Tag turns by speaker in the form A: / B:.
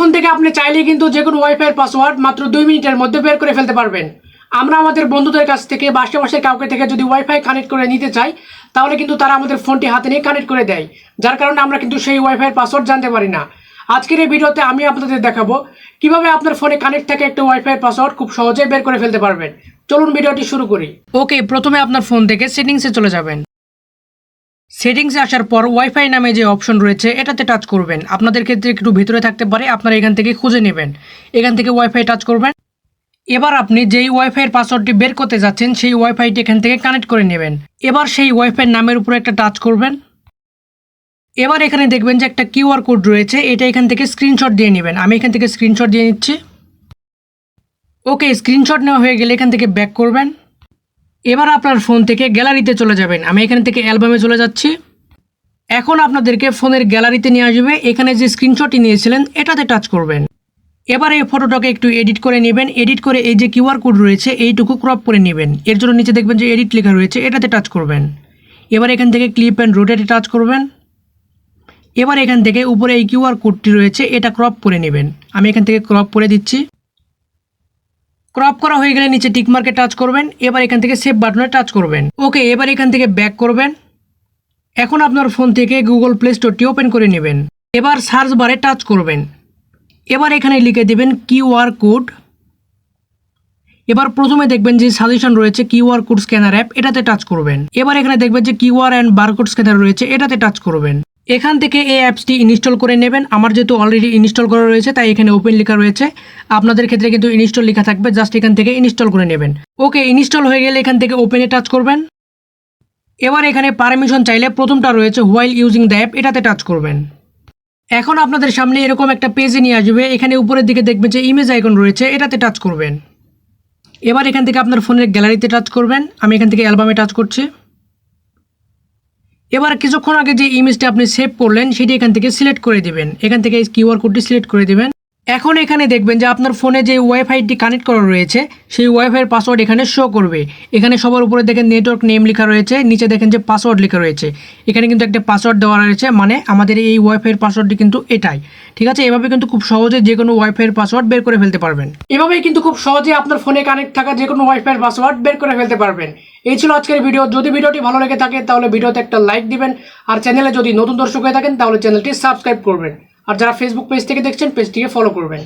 A: এখন থেকে আপনি চাইলেই কিন্তু যে কোনো ওয়াইফাইয়ের পাসওয়ার্ড মাত্র 2 মিনিটের মধ্যে বের করে ফেলতে পারবেন। আমরা আমাদের বন্ধুদের কাছ থেকে বা আশেপাশের কাউকে থেকে যদি ওয়াইফাই কানেক্ট করে নিতে চাই, তাহলে কিন্তু তারা আমাদের ফোনটি হাতে নিয়ে কানেক্ট করে দেয়, যার কারণে আমরা কিন্তু সেই ওয়াইফাইয়ের পাসওয়ার্ড জানতে পারি না। আজকের এই ভিডিওতে আমি আপনাদের দেখাবো কিভাবে আপনার ফোনে কানেক্ট থাকে একটা ওয়াইফাইয়ের পাসওয়ার্ড খুব সহজে বের করে ফেলতে পারবেন। চলুন ভিডিওটি শুরু করি। ওকে, প্রথমে আপনার ফোন থেকে সেটিংসে চলে যাবেন। সেটিংসে আসার পর ওয়াইফাই নামে যে অপশন রয়েছে এটাতে টাচ করবেন। আপনাদের ক্ষেত্রে একটু ভিতরে থাকতে পারে, আপনারা এখান থেকে খুঁজে নেবেন। এখান থেকে ওয়াইফাই টাচ করবেন। এবার আপনি যেই ওয়াইফাইয়ের পাসওয়ার্ডটি বের করতে যাচ্ছেন সেই ওয়াইফাইটি এখান থেকে কানেক্ট করে নেবেন। এবার সেই ওয়াইফাইয়ের নামের উপরে একটা টাচ করবেন। এবার এখানে দেখবেন যে একটা কিউআর কোড রয়েছে, এটা এখান থেকে স্ক্রিনশট দিয়ে নেবেন। আমি এখান থেকে স্ক্রিনশট দিয়ে নিচ্ছি। ওকে, স্ক্রিনশট নেওয়া হয়ে গেলে এখান থেকে ব্যাক করবেন। এবার আপনার ফোন থেকে গ্যালারিতে চলে যাবেন। আমি এখান থেকে অ্যালবামে চলে যাচ্ছি। এখন আপনাদেরকে ফোনের গ্যালারিতে নিয়ে আসবে। এখানে যে স্ক্রিনশটটি নিয়েছিলেন এটাতে টাচ করবেন। এবার এই ফটোটাকে একটু এডিট করে নেবেন। এডিট করে এই যে কিউআর কোড রয়েছে এইটুকু ক্রপ করে নেবেন। এর জন্য নিচে দেখবেন যে এডিট লেখা রয়েছে, এটাতে টাচ করবেন। এবার এখান থেকে ক্লিপ অ্যান্ড রোটেটে টাচ করবেন। এবার এখান থেকে উপরে এই কিউআর কোডটি রয়েছে এটা ক্রপ করে নেবেন। আমি এখান থেকে ক্রপ করে দিচ্ছি। ক্রপ করা হয়ে গেলে নিচে টিকমার্কে টাচ করবেন। এবার এখান থেকে সেভ বাটনে টাচ করবেন। ওকে, এবার এখান থেকে ব্যাক করবেন। এখন আপনার ফোন থেকে গুগল প্লে স্টোরটি ওপেন করে নেবেন। এবার সার্চ বারে টাচ করবেন। এবার এখানে লিখে দেবেন কিউআর কোড। এবার প্রথমে দেখবেন যে সাজেশন রয়েছে কিউআর কোড স্ক্যানার অ্যাপ, এটাতে টাচ করবেন। এবার এখানে দেখবেন যে কিউআর অ্যান্ড বারকোড স্ক্যানার রয়েছে, এটাতে টাচ করবেন। এখান থেকে এই অ্যাপসটি ইনস্টল করে নেবেন। আমার যেহেতু অলরেডি ইনস্টল করা রয়েছে তাই এখানে ওপেন লেখা রয়েছে। আপনাদের ক্ষেত্রে কিন্তু ইনস্টল লেখা থাকবে, জাস্ট এখান থেকে ইনস্টল করে নেবেন। ওকে, ইনস্টল হয়ে গেলে এখান থেকে ওপেনে টাচ করবেন। এবার এখানে পারমিশন চাইলে প্রথমটা রয়েছে হোয়াইল ইউজিং দ্য অ্যাপ, এটাতে টাচ করবেন। এখন আপনাদের সামনে এরকম একটা পেজে নিয়ে আসবে। এখানে উপরের দিকে দেখবেন যে ইমেজ আইকন রয়েছে, এটাতে টাচ করবেন। এবার এখান থেকে আপনার ফোনের গ্যালারিতে টাচ করবেন। আমি এখান থেকে অ্যালবামে টাচ করছি। এবার কিছুক্ষণ আগে যে ইমেজটা আপনি সেভ করলেন সেটি এখান থেকে সিলেক্ট করে দিবেন। এখান থেকে কিউআর কোডটি সিলেক্ট করে দিবেন। এখন এখানে দেখবেন যে আপনার ফোনে যে ওয়াইফাইটি কানেক্ট করা রয়েছে সেই ওয়াইফাইয়ের পাসওয়ার্ড এখানে শো করবে। এখানে সবার উপরে দেখেন নেটওয়ার্ক নেম লেখা রয়েছে, নিচে দেখেন যে পাসওয়ার্ড লেখা রয়েছে। এখানে কিন্তু একটা পাসওয়ার্ড দেওয়া রয়েছে, মানে আমাদের এই ওয়াইফাইয়ের পাসওয়ার্ডটি কিন্তু এটাই। ঠিক আছে, এভাবে কিন্তু খুব সহজে যে কোনো ওয়াইফাইয়ের পাসওয়ার্ড বের করে ফেলতে পারবেন। এভাবেই কিন্তু খুব সহজে আপনার ফোনে কানেক্ট থাকা যে কোনো ওয়াইফাইয়ের পাসওয়ার্ড বের করে ফেলতে পারবেন। এই ছিল আজকের ভিডিও। যদি ভিডিওটি ভালো লেগে থাকে তাহলে ভিডিওতে একটা লাইক দিবেন, আর চ্যানেলে যদি নতুন দর্শক হয়ে থাকেন তাহলে চ্যানেলটি সাবস্ক্রাইব করবেন, আর যারা ফেসবুক পেজ থেকে দেখছেন পেজটিকে ফলো করবেন।